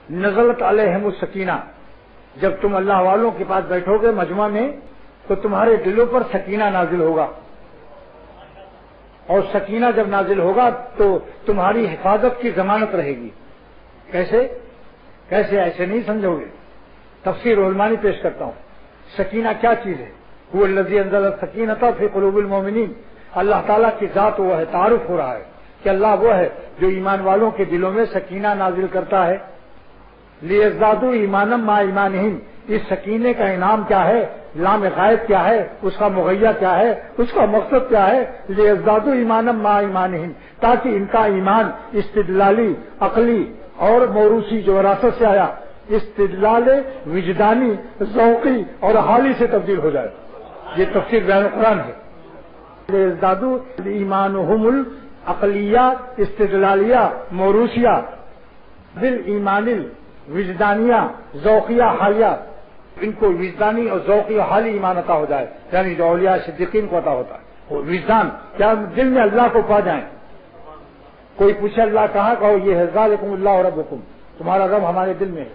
نزلت علیہم السکینہ، جب تم اللہ والوں کے پاس بیٹھو گے مجمع میں تو تمہارے دلوں پر سکینہ نازل ہوگا، اور سکینہ جب نازل ہوگا تو تمہاری حفاظت کی ضمانت رہے گی۔ کیسے ایسے نہیں سمجھو گے، تفسیر علمانی پیش کرتا ہوں۔ سکینہ کیا چیز ہے؟ هو الذی انزل السکینۃ فی قلوب المؤمنین، اللہ تعالیٰ کی ذات وہ ہے، تعارف ہو رہا ہے کہ اللہ وہ ہے جو ایمان والوں کے دلوں میں سکینہ نازل کرتا ہے۔ لیزدادوا ایمانا مع ایمانہم، اس سکینے کا انعام کیا ہے، لام غائب کیا ہے، اس کا مغیہ کیا ہے، اس کا مقصد کیا ہے؟ لیزدادوا ایمانا مع ایمانہم، تاکہ ان کا ایمان استدلالی، عقلی اور موروثی جو وراثت سے آیا، استدلال وجدانی، ذوقی اور حالی سے تبدیل ہو جائے۔ یہ تفسیر بیان قرآن ہے۔ لیزدادوا ایمانہم العقلیہ، استدلالیہ، موروثیہ، بالایمان وجدانیہ، ذوقیہ، حالیہ، ان کو وجدانی اور ذوقی اور حالی ایمان عطا ہو جائے، یعنی جو اولیاء صدیقین کو عطا ہوتا ہے۔ وجدان کیا دل میں اللہ کو پا جائیں۔ کوئی پوچھے اللہ کہاں، کہو یہ ہے ذالکم اللہ ربکم، تمہارا رب ہمارے دل میں ہے۔